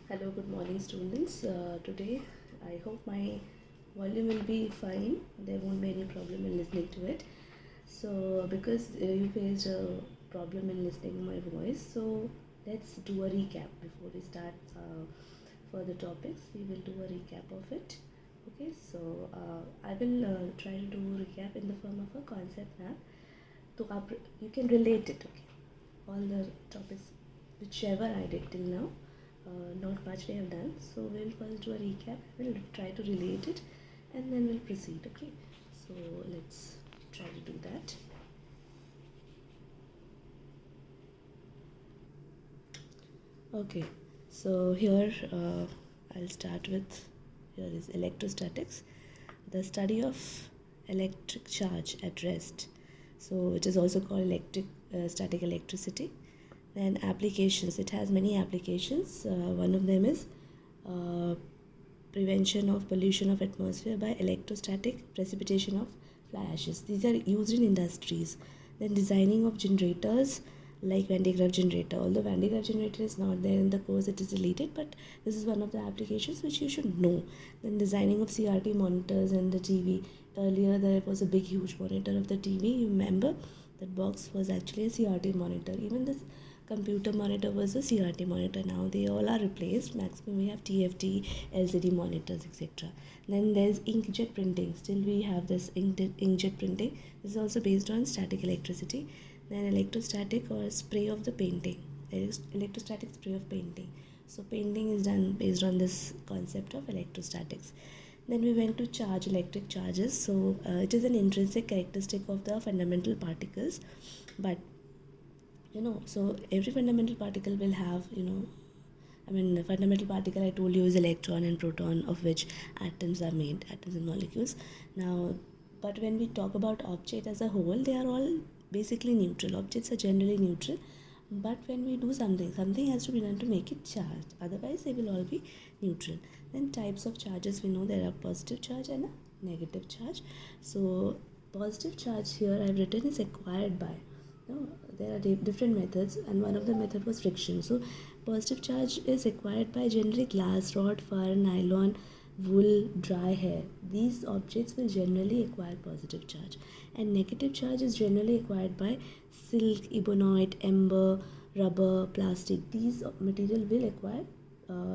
Hello, good morning, students. Today, I hope my volume will be fine. There won't be any problem in listening to it. So, because you faced a problem in listening my voice, so let's do a recap before we start further topics. We will do a recap of it. Okay, so I will try to do a recap in the form of a concept map. So, you can relate it. Okay, all the topics, whichever I did till now. Not much we have done, so we'll first do a recap. We'll try to relate it and then we'll proceed. Okay, so let's try to do that. Okay, so here I'll start with, here is electrostatics, the study of electric charge at rest. So it is also called static electricity. Then applications, it has many applications. One of them is uh, prevention of pollution of atmosphere by electrostatic precipitation of fly ashes. These are used in industries. Then designing of generators like Van de Graaff generator. Although Van de Graaff generator is not there in the course, it is deleted, but this is one of the applications which you should know. Then designing of CRT monitors and the TV. Earlier there was a big huge monitor of the TV. You remember that box was actually a CRT monitor. Even this computer monitor was a CRT monitor. Now they all are replaced. Maximum we have TFT, LCD monitors, etc. Then there's inkjet printing. Still we have this inkjet printing. This is also based on static electricity. Then electrostatic or spray of the painting. There is electrostatic spray of painting. So painting is done based on this concept of electrostatics. Then we went to charge, electric charges. So it is an intrinsic characteristic of the fundamental particles, but so every fundamental particle will have, the fundamental particle I told you is electron and proton, of which atoms are made, atoms and molecules. Now, but when we talk about object as a whole, they are all basically neutral. Objects are generally neutral, but when we do something has to be done to make it charged. Otherwise, they will all be neutral. Then types of charges, we know there are positive charge and a negative charge. So positive charge here I've written is acquired by. No, there are different methods, and one of the method was friction. So positive charge is acquired by generally glass, rod, fur, nylon, wool, dry hair. These objects will generally acquire positive charge, and negative charge is generally acquired by silk, ebonite, amber, rubber, plastic. These material will acquire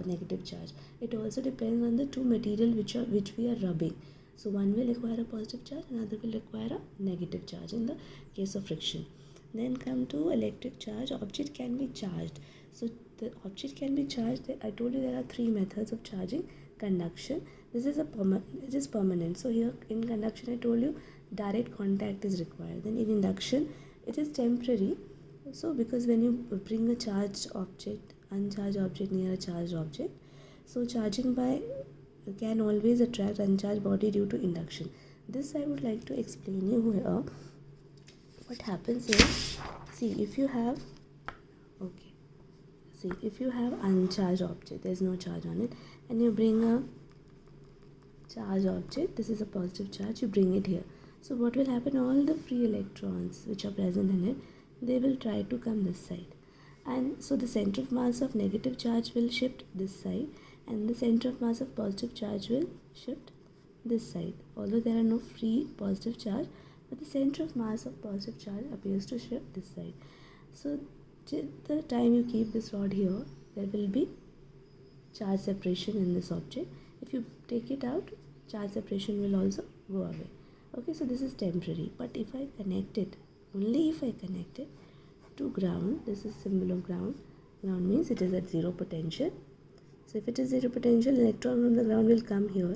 negative charge. It also depends on the two material which we are rubbing. So one will acquire a positive charge, another will acquire a negative charge in the case of friction. Then come to electric charge. Object can be charged. So the object can be charged. I told you there are three methods of charging. Conduction. This is it is permanent. So here in conduction I told you direct contact is required. Then in induction it is temporary. So because when you bring a charged object, uncharged object near a charged object, so charging by can always attract uncharged body due to induction. This I would like to explain you here. What happens is, if you have uncharged object, there's no charge on it, and you bring a charged object, this is a positive charge, you bring it here. So what will happen, all the free electrons which are present in it, they will try to come this side, and so the center of mass of negative charge will shift this side, and the center of mass of positive charge will shift this side. Although there are no free positive charge, but the center of mass of positive charge appears to shift this side. So the time you keep this rod here, there will be charge separation in this object. If you take it out, charge separation will also go away. Okay, so this is temporary, but if I connect it, only if I connect it to ground, this is symbol of ground. Ground means it is at zero potential. So if it is zero potential, electron from the ground will come here.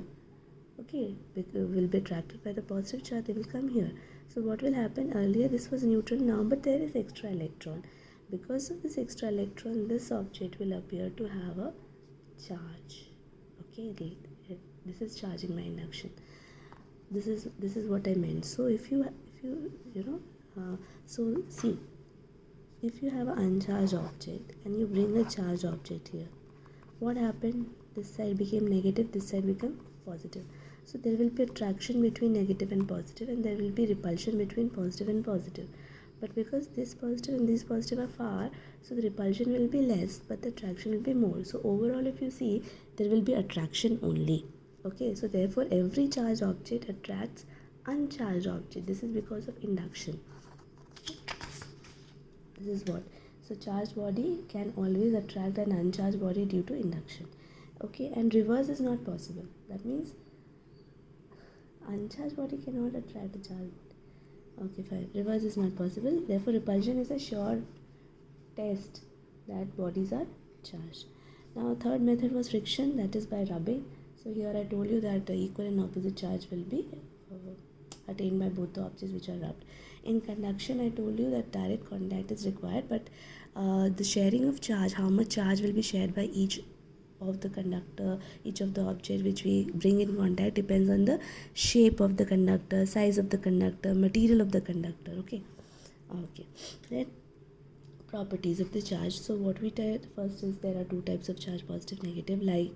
Okay, will be attracted by the positive charge, they will come here. So what will happen, earlier this was neutral now, but there is extra electron. Because of this extra electron, this object will appear to have a charge. Okay, this is charging by induction. This is what I meant. So if you if you have an uncharged object and you bring a charged object here, what happened, this side became negative, this side became positive. So there will be attraction between negative and positive, and there will be repulsion between positive and positive. but because this positive and this positive are far, so the repulsion will be less but the attraction will be more. So overall, if you see, there will be attraction only. Okay, so therefore every charged object attracts uncharged object. This is because of induction. This is what. So charged body can always attract an uncharged body due to induction. Okay, and reverse is not possible. That means uncharged body cannot attract a charged body. Okay, fine. Reverse is not possible. Therefore, repulsion is a sure test that bodies are charged. Now, third method was friction, that is by rubbing. So here I told you that equal and opposite charge will be attained by both the objects which are rubbed. In conduction, I told you that direct contact is required, but the sharing of charge, how much charge will be shared by each of the conductor, each of the object which we bring in contact, depends on the shape of the conductor, size of the conductor, material of the conductor. Okay. Then properties of the charge. So what we did first is there are two types of charge, positive, negative. Like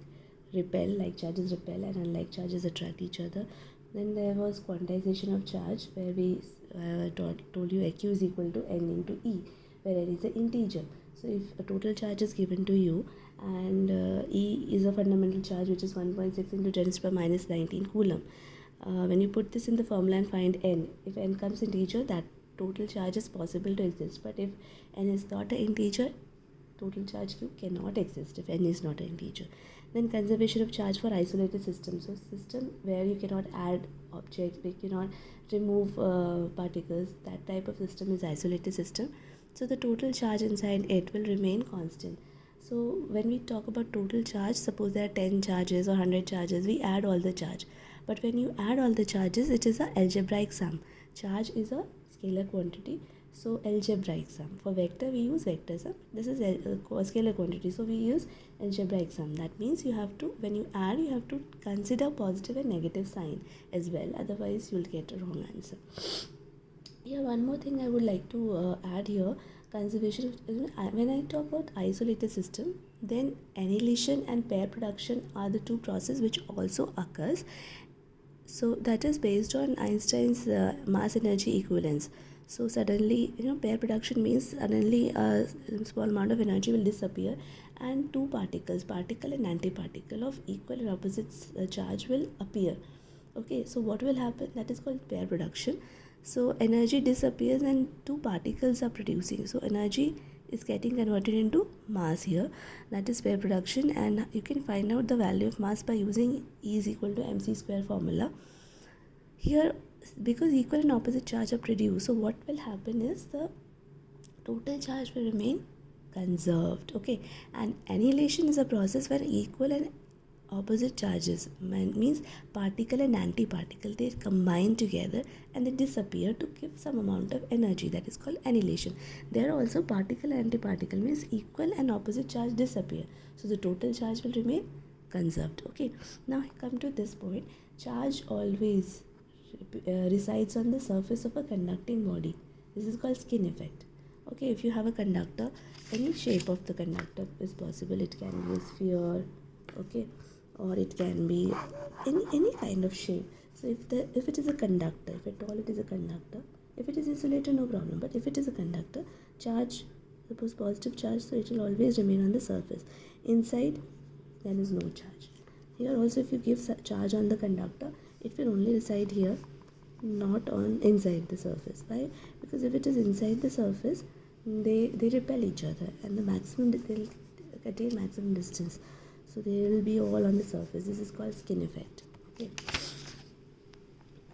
charges repel and unlike charges attract each other. Then there was quantization of charge, where we told you aq is equal to n into e, where n is an integer. So if a total charge is given to you and E is a fundamental charge which is 1.6 into 10 to the power minus 19 coulomb. When you put this in the formula and find n, if n comes integer, that total charge is possible to exist. But if n is not an integer, total charge Q cannot exist if n is not an integer. Then conservation of charge for isolated systems. So system where you cannot add objects, we cannot remove particles, that type of system is isolated system. So the total charge inside it will remain constant. So when we talk about total charge, suppose there are 10 charges or 100 charges, we add all the charge. But when you add all the charges, it is an algebraic sum. Charge is a scalar quantity, so algebraic sum. For vector, we use vector sum. This is a scalar quantity, so we use algebraic sum. That means you have to, when you add, you have to consider positive and negative sign as well. Otherwise, you'll get a wrong answer. Here, one more thing I would like to add here. Conservation of, when I talk about isolated system, then annihilation and pair production are the two processes which also occurs. So that is based on Einstein's mass energy equivalence. So suddenly, pair production means suddenly a small amount of energy will disappear and two particles, particle and antiparticle of equal and opposite charge will appear. Okay, so what will happen? That is called pair production. So energy disappears and two particles are producing. So energy is getting converted into mass here. That is pair production, and you can find out the value of mass by using E is equal to mc square formula. Here, because equal and opposite charge are produced, so what will happen is the total charge will remain conserved. Okay, and annihilation is a process where equal and opposite charges, means particle and antiparticle, they combine together and they disappear to give some amount of energy. That is called annihilation. There also particle and antiparticle, means equal and opposite charge disappear, so the total charge will remain conserved. Okay, now I come to this point. Charge always resides on the surface of a conducting body. This is called skin effect. Okay, if you have a conductor, any shape of the conductor is possible. It can be a sphere, okay, or it can be any kind of shape. So if it is a conductor, if at all it is a conductor, if it is insulator, no problem. But if it is a conductor, charge, suppose positive charge, so it will always remain on the surface. Inside, there is no charge. Here also, if you give charge on the conductor, it will only reside here, not on inside the surface. Why? Because if it is inside the surface, they repel each other, and the maximum, they'll attain maximum distance. So they will be all on the surface. This is called skin effect. Okay.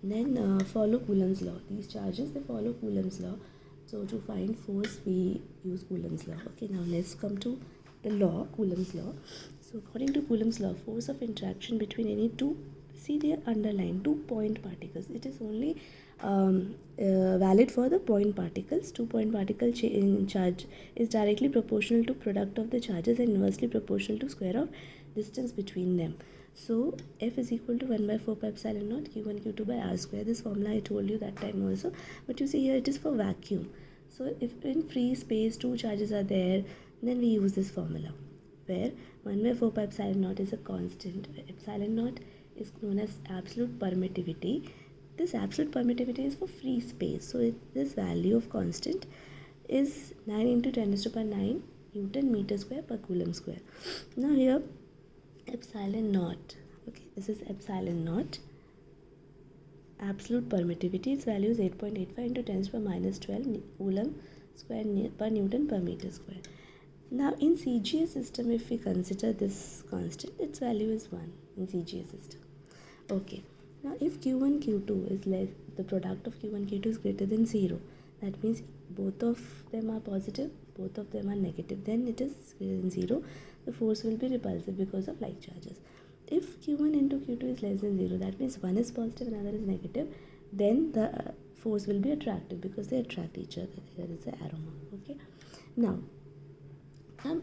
Then follow Coulomb's law. These charges, they follow Coulomb's law. So to find force, we use Coulomb's law. Okay, now let's come to the law, Coulomb's law. So according to Coulomb's law, force of interaction between any two, see they are underlined, 2 point particles. It is only valid for the point particles. 2 point particle in charge is directly proportional to product of the charges and inversely proportional to square of distance between them. So F is equal to 1 by 4 pi epsilon naught Q1 Q2 by R square. This formula I told you that time also, but you see here it is for vacuum. So if in free space 2 charges are there, then we use this formula, where 1 by 4 pi epsilon naught is a constant. Epsilon naught is known as absolute permittivity, this absolute permittivity is for free space. So this value of constant is 9 into 10 to the power 9 Newton meter square per coulomb square. Now here epsilon naught, okay, this is epsilon naught. Absolute permittivity, its value is 8.85 into 10 to the power minus 12 coulomb square per Newton per meter square. Now in CGA system, if we consider this constant, its value is 1 in CGA system. Okay. Now if Q1, Q2 is less, the product of Q1, Q2 is greater than 0. That means both of them are positive, both of them are negative. Then it is greater than 0. The force will be repulsive because of like charges. If Q1 into Q2 is less than 0, that means one is positive, another is negative. Then the force will be attractive because they attract each other. Here is the arrow mark. Okay. Now,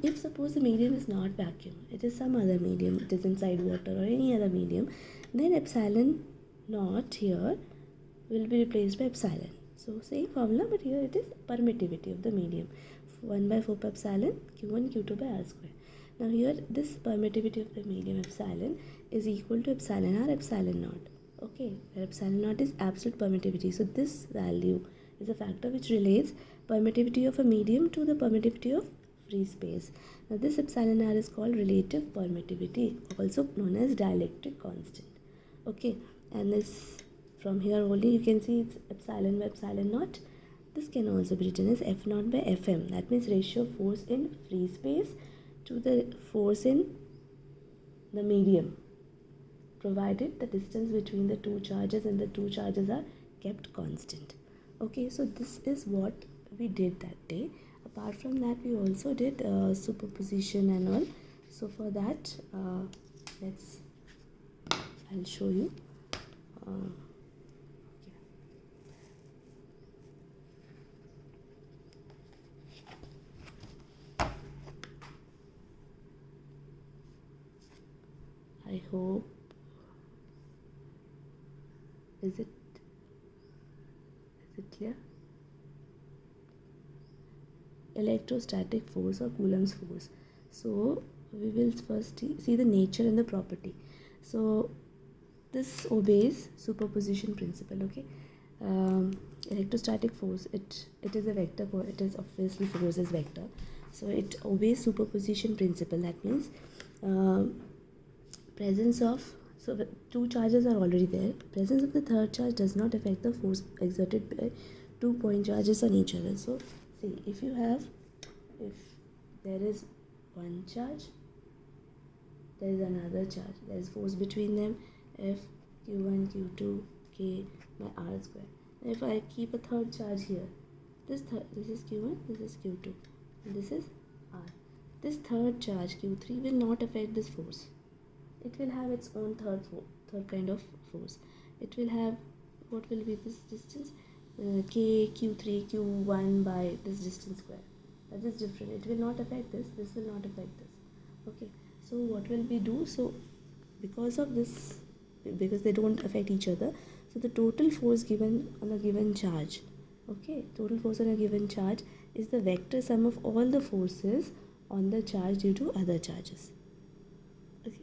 if suppose the medium is not vacuum, it is some other medium, it is inside water or any other medium, then epsilon naught here will be replaced by epsilon. So same formula, but here it is permittivity of the medium. 1 by 4 pi epsilon Q1 Q2 by R square. Now here this permittivity of the medium epsilon is equal to epsilon R epsilon naught. Okay, where epsilon naught is absolute permittivity. So this value is a factor which relates permittivity of a medium to the permittivity of free space. Now this epsilon R is called relative permittivity, also known as dielectric constant. Okay, and this from here only you can see it's epsilon by epsilon naught. This can also be written as F naught by Fm. That means ratio of force in free space to the force in the medium, provided the distance between the two charges and the two charges are kept constant. Okay, so this is what we did that day. Apart from that, we also did superposition and all. So for that, I'll show you. I hope, is it clear? Electrostatic force or Coulomb's force. So we will first see the nature and the property. So this obeys superposition principle. Okay, electrostatic force, it is a vector, it is obviously force is vector, so it obeys superposition principle. That means presence of, so the two charges are already there, presence of the third charge does not affect the force exerted by 2 point charges on each other. So see, if there is one charge, there is another charge, there is force between them, F Q1 Q2 K by R square. And if I keep a third charge here, this is Q1, this is Q2, and this is R. This third charge Q3 will not affect this force. It will have its own third kind of force. It will have, what will be this distance? K Q3 Q1 by this distance square. That is different. It will not affect this. This will not affect this. Okay. So what will we do? So because of this, because they don't affect each other, so the total force given on a given charge, okay, total force on a given charge is the vector sum of all the forces on the charge due to other charges. Okay.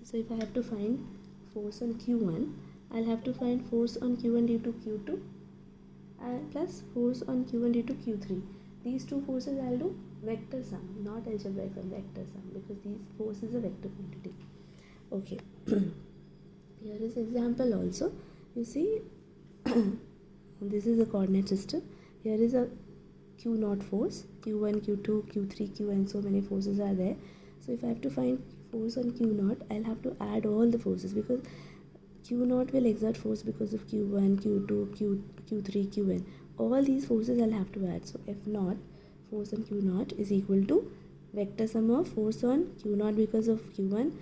So if I have to find force on Q1, I'll have to find force on Q1 due to Q2 and plus force on Q1 due to Q3. These two forces I'll do vector sum, not algebraic sum, vector sum, because these force is a vector quantity. Okay. Here is example also. You see, this is a coordinate system. Here is a Q naught force, Q1, Q2, Q3, Q, and so many forces are there. So if I have to find force on Q naught, I'll have to add all the forces, because Q naught will exert force because of Q1, Q2, Q3, Qn. All these forces I'll have to add. So F naught, force on Q naught, is equal to vector sum of force on Q naught because of Q1,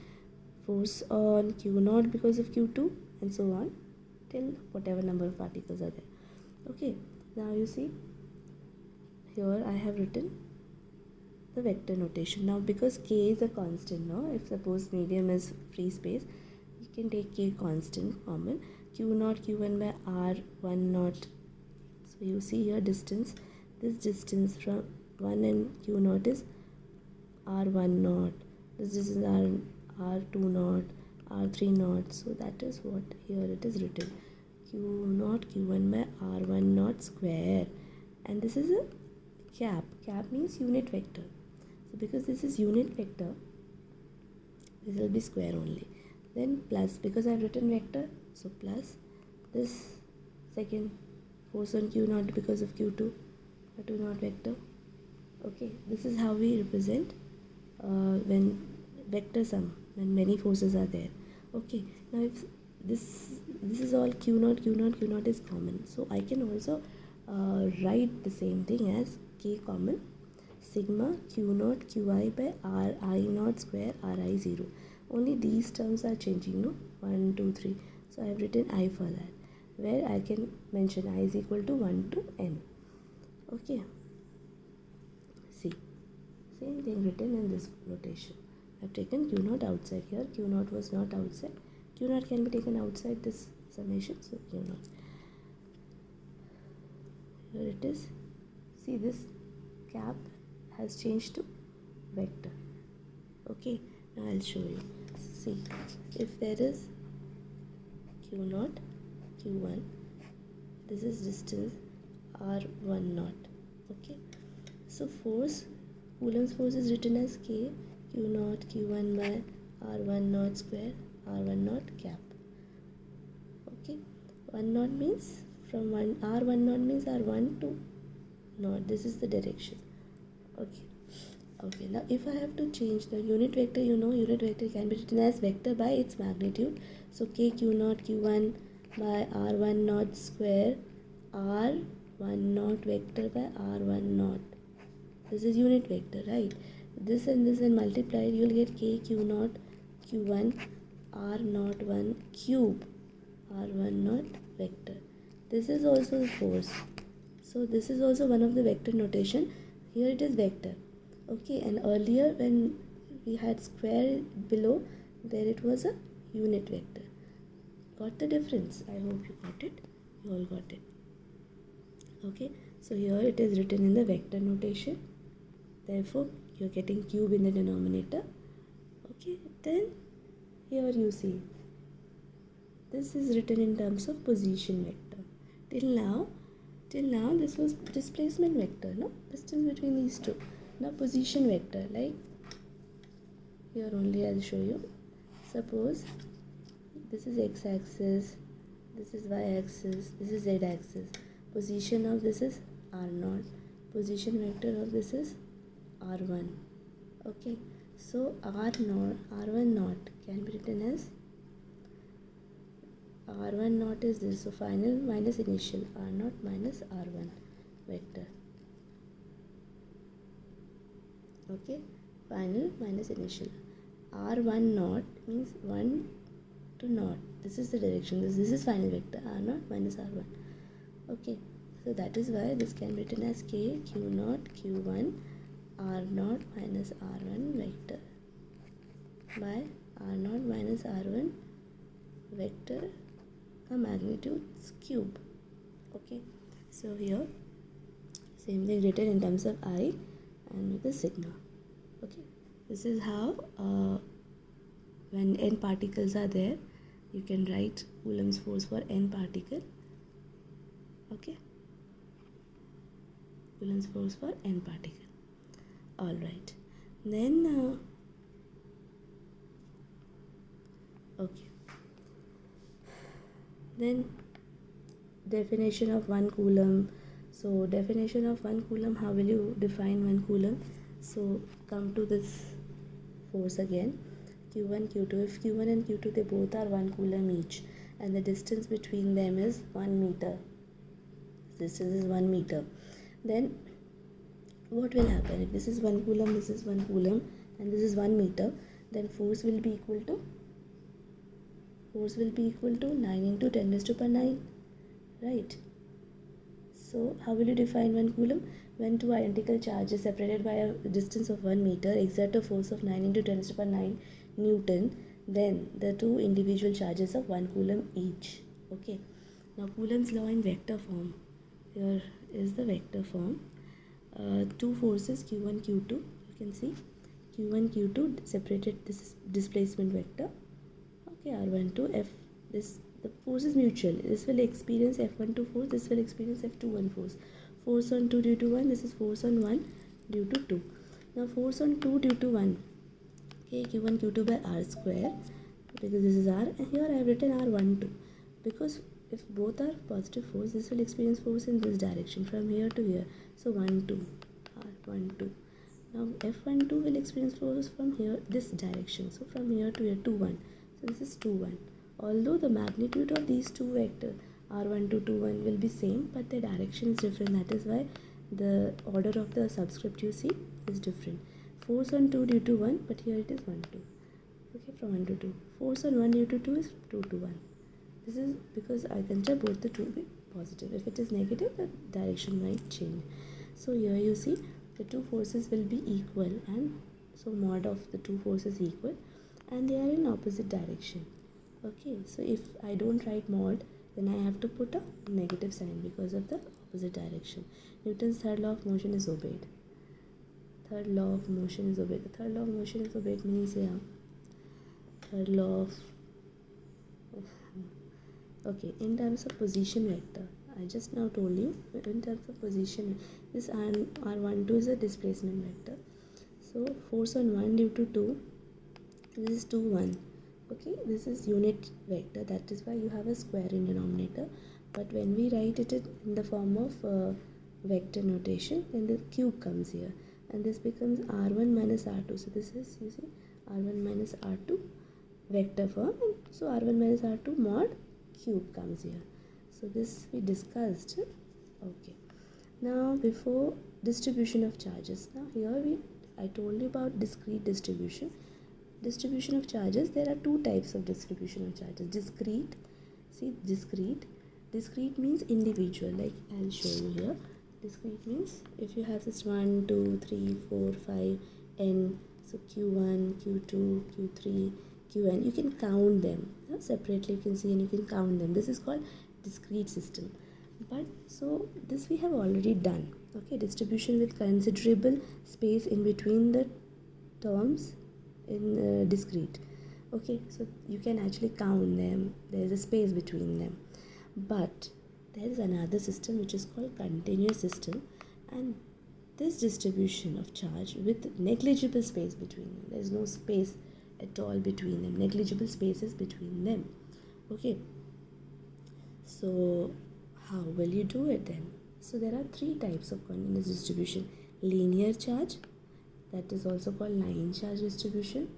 force on Q naught because of Q2, and so on till whatever number of particles are there. Okay, now you see, here I have written the vector notation. Now because K is a constant, no? If suppose medium is free space, you can take K constant common. Q naught Q1 by R1 naught. So you see here distance, this distance from 1 and Q naught is R1 naught. This is R2 naught, R3 naught. So that is what here it is written. q naught q1 by r1 naught square, and this is a cap means unit vector. So because this is unit vector, this will be square only. Then plus, because I have written vector, so plus this second force on q naught because of q2 naught vector. Okay, this is how we represent when vector sum, when many forces are there. Okay, now if this is all q naught is common, so I can also write the same thing as k common sigma q naught qi by ri naught square ri 0. Only these terms are changing, no? 1, 2, 3. So I have written I for that, where I can mention I is equal to 1 to n. Okay. See, same thing written in this notation. I have taken q naught outside here. Q naught was not outside. Q naught can be taken outside this summation. So q naught. Here it is. See, this cap has changed to vector. Okay, now I'll show you. See, if there is q naught q1, this is distance r1 naught. Okay, so force, Coulomb's force is written as k q naught q1 by r1 naught square r1 naught cap. Okay, 1 naught means from r1 naught means r1 to naught. This is the direction. Okay, now if I have to change the unit vector, unit vector can be written as vector by its magnitude. So k q naught q1 by r1 naught square r1 naught vector by r1 naught. This is unit vector, right? This and multiplied, you will get k q naught q1 r naught 1 cube r1 naught vector. This is also the force. So this is also one of the vector notation. Here it is vector. Okay, and earlier when we had square below, there it was a unit vector. Got the difference? I hope you got it. You all got it. Okay, so here it is written in the vector notation. Therefore, you're getting cube in the denominator. Okay, then here you see, this is written in terms of position vector. Till now this was displacement vector, no? Distance between these two. Now position vector, like here only I'll show you. Suppose this is x-axis, this is y-axis, this is z-axis. Position of this is r0. Position vector of this is r1. Okay, so r1 naught can be written as r1 naught is this. So final minus initial, r0 minus r1 vector. Okay, final minus initial. R1 naught means 1 to naught. This is the direction. This is final vector. R0 minus R1. Okay, so that is why this can be written as k q naught q1 R0 minus R1 vector by R0 minus R1 vector magnitude's cube. Okay, so here same thing written in terms of I and with the sigma. Okay, this is how when n particles are there, you can write Coulomb's force for n particle. Okay, Coulomb's force for n particle. All right, then okay, then definition of 1 coulomb. So definition of 1 coulomb, how will you define 1 coulomb? So come to this force again, q1 q2. If q1 and q2 they both are 1 coulomb each, and the distance between them is 1 meter. Distance is 1 meter. Then what will happen if this is 1 coulomb, this is 1 coulomb, and this is 1 meter? Then force will be equal to 9 into 10 raised to power 9, right? So how will you define 1 coulomb? When two identical charges separated by a distance of 1 meter exert a force of 9 into 10 raised to power 9 Newton, then the two individual charges of 1 coulomb each. Okay, now Coulomb's law in vector form. Here is the vector form. Two forces q1 q2, you can see q1 q2 separated, this is displacement vector. Okay, r1 to f, this the force is mutual. This will experience F12 force, this will experience F21 force. Force on 2 due to 1, this is force on 1 due to 2. Now force on 2 due to 1, okay, Q1 Q2 by R square, because this is R, and here I have written R12, because if both are positive force, this will experience force in this direction from here to here. So 1 2, R12. Now F12 will experience force from here, this direction, so from here to here, 2 1. So this is 2 1. Although the magnitude of these two vectors R12 2 1 will be same, but the direction is different. That is why the order of the subscript you see is different. Force on 2 due to 1, but here it is 1 2. Okay, from 1 to 2. Force on 1 due to 2 is 2 to 1. This is because I consider both the two to be positive. If it is negative, the direction might change. So here you see the two forces will be equal, and so mod of the two forces equal, and they are in opposite direction. Okay, so if I don't write mod, then I have to put a negative sign because of the opposite direction. Newton's third law of motion is obeyed. Third law of motion is obeyed. The third law of motion is obeyed means, yeah, third law of okay, in terms of position vector, I just now told you, in terms of position, this R12 is a displacement vector. So force on 1 due to 2, this is 2 1. Okay, this is unit vector, that is why you have a square in denominator. But when we write it in the form of vector notation, then the cube comes here, and this becomes R1 minus R2. So this is, you see, R1 minus R2 vector form, and so R1 minus R2 mod cube comes here. So this we discussed. Okay, now before distribution of charges, now here I told you about discrete distribution of charges. There are two types of distribution of charges. Discrete, see, discrete means individual, like I'll show you here. Discrete means if you have this 1 2 3 4 5 n, so q1 q2 q3 qn, you can count them separately, you can see, and you can count them. This is called discrete system. But so this we have already done. Okay, distribution with considerable space in between the terms in discrete. Okay, so you can actually count them, there is a space between them. But there is another system which is called continuous system, and this distribution of charge with negligible space between them, there is no space at all between them, negligible spaces between them. Okay, so how will you do it then? So there are three types of continuous distribution: linear charge, that is also called line charge distribution.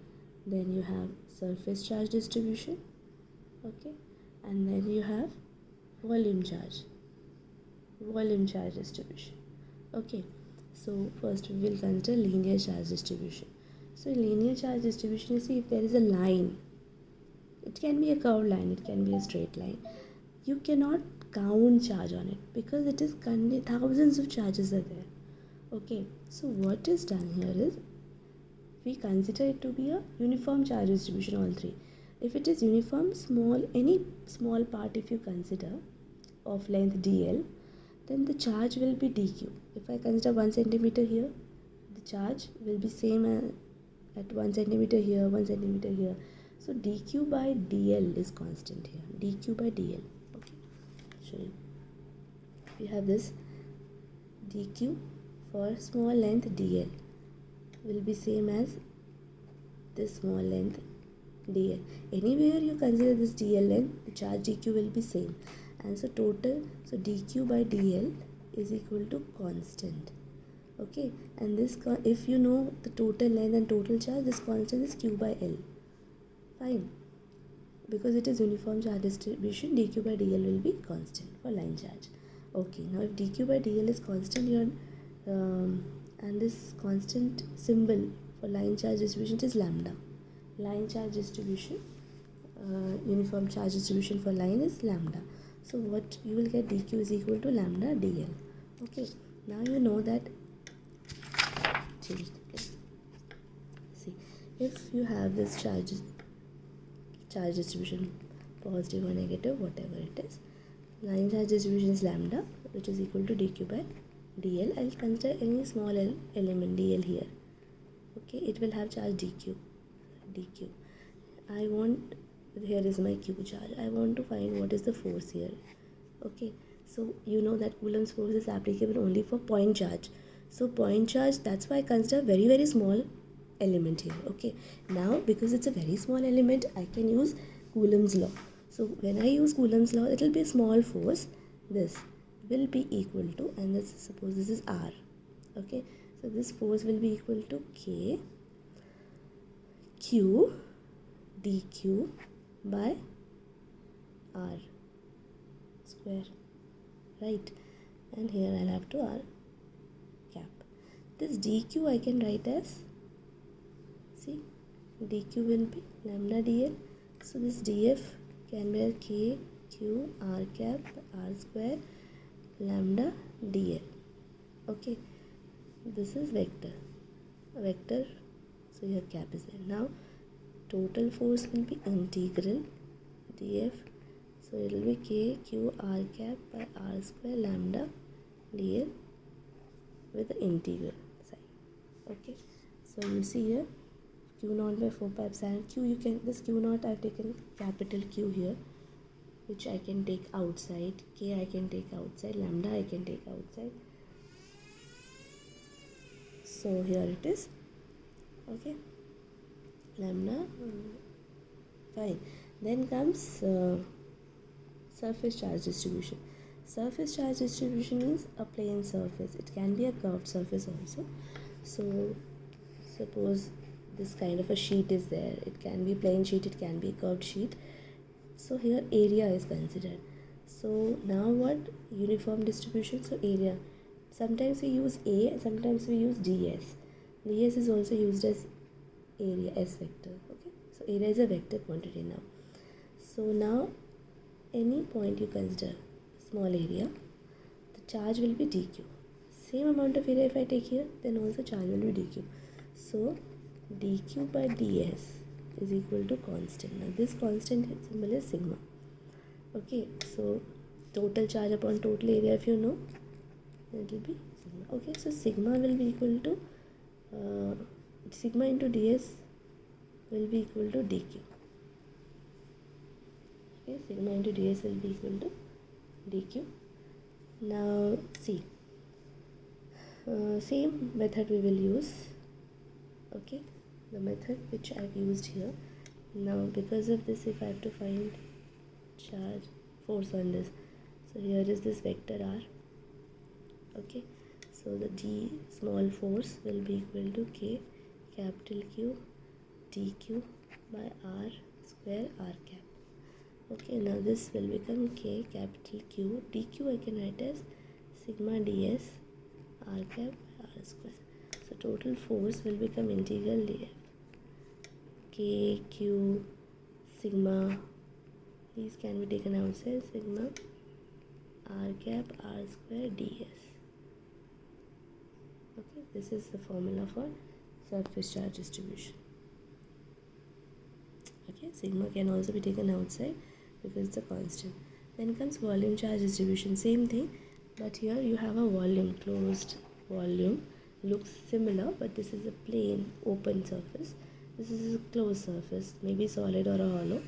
Then you have surface charge distribution. Okay, and then you have volume charge distribution. Okay, so first we will consider linear charge distribution. So in linear charge distribution, you see, if there is a line, it can be a curved line, it can be a straight line, you cannot count charge on it because it is thousands of charges are there. Okay, so what is done here is we consider it to be a uniform charge distribution, all three. If it is uniform, any small part if you consider of length dl, then the charge will be dq. If I consider 1 centimeter here, the charge will be same at 1 centimeter here, 1 centimeter here. So dq by dl is constant here, dq by dl. Okay, show you. We have this dq for small length dl will be same as this small length dl. Anywhere you consider this dl length, the charge dq will be same, and so total, so dq by dl is equal to constant. Okay, and this if you know the total length and total charge, this constant is q by l. Fine, because it is uniform charge distribution, dq by dl will be constant for line charge. Okay, now if dq by dl is constant here, and this constant symbol for line charge distribution is lambda. Line charge distribution, uniform charge distribution for line is lambda. So what you will get, dq is equal to lambda dl. Okay, now you know that. Change the place. See, if you have this charge distribution, positive or negative, whatever it is, line charge distribution is lambda, which is equal to dq by dl. I'll consider any small element dl here. Okay, it will have charge dq. I want here is my q charge. I want to find what is the force here. Okay, so you know that Coulomb's force is applicable only for point charge. So point charge, that's why I consider very small element here. Okay, now because it's a very small element, I can use Coulomb's law. So when I use Coulomb's law, it will be a small force. This will be equal to, and let's suppose this is R. Okay, so this force will be equal to K Q dq by R square, right? And here I'll have to R cap. This dq I can write as, see, dq will be lambda dl. So this df can be k q r cap r square lambda dl. Okay, this is vector. So your cap is there. Now total force will be integral df. So it will be k q r cap by r square lambda dl with the integral sign. Okay, so you see here q naught by 4 pi epsilon q. You can, this q naught I've taken capital Q here, which I can take outside. K I can take outside, lambda I can take outside. So here it is. Okay, lambda, fine. Then comes surface charge distribution. Surface charge distribution is a plane surface. It can be a curved surface also. So suppose this kind of a sheet is there. It can be plain sheet, it can be a curved sheet. So here area is considered. So now what? Uniform distribution. So area. Sometimes we use A, sometimes we use ds. ds is also used as area, S vector. Okay, so area is a vector quantity now. So now any point you consider small area, the charge will be dq. Same amount of area if I take here, then also charge will be dq. So dq by ds is equal to constant. Now this constant symbol is sigma. Okay, so total charge upon total area, if you know, it will be sigma. Okay, so sigma will be equal to sigma into ds will be equal to dq. Okay, sigma into ds will be equal to dq. Now see, same method we will use. Okay, the method which I've used here. Now because of this, if I have to find charge force on this, so here is this vector r. Okay, so the d small force will be equal to k capital Q dq by r square r cap. Okay, now this will become k capital Q dq. I can write as sigma ds r cap r square. So total force will become integral df k q sigma. These can be taken outside, sigma r cap r square ds. Okay, this is the formula for surface charge distribution. Okay, sigma can also be taken outside because it's a constant. Then comes volume charge distribution. Same thing, but here you have a volume, closed volume. Looks similar, but this is a plain open surface. This is a closed surface, maybe solid or a hollow.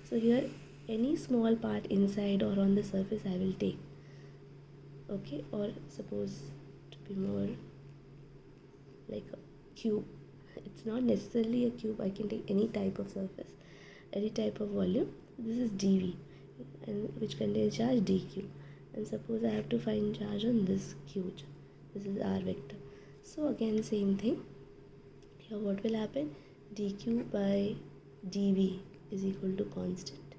So here any small part inside or on the surface I will take. Okay, or suppose to be more like a cube. It's not necessarily a cube. I can take any type of surface, any type of volume. This is dv, and which contains charge dq. And suppose I have to find charge on this q. This is r vector. So again same thing. Here what will happen? dq by dv is equal to constant,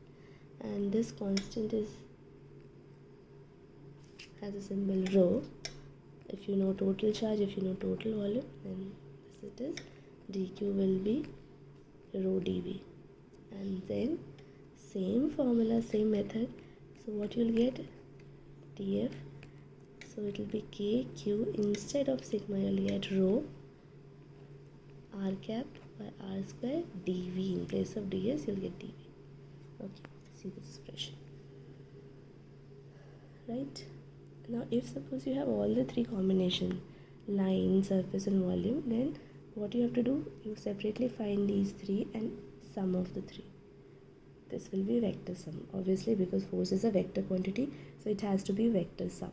and this constant has a symbol rho. If you know total charge, if you know total volume, then this it is. dq will be rho dv, and then same formula, same method. So what you'll get? df. So it will be k q. Instead of sigma, you'll get rho r cap by r square dv. In place of ds, you'll get dv. Okay, see this expression. Right? Now if suppose you have all the three combination, line, surface and volume, then what you have to do? You separately find these three and sum of the three. This will be vector sum, obviously, because force is a vector quantity, so it has to be vector sum.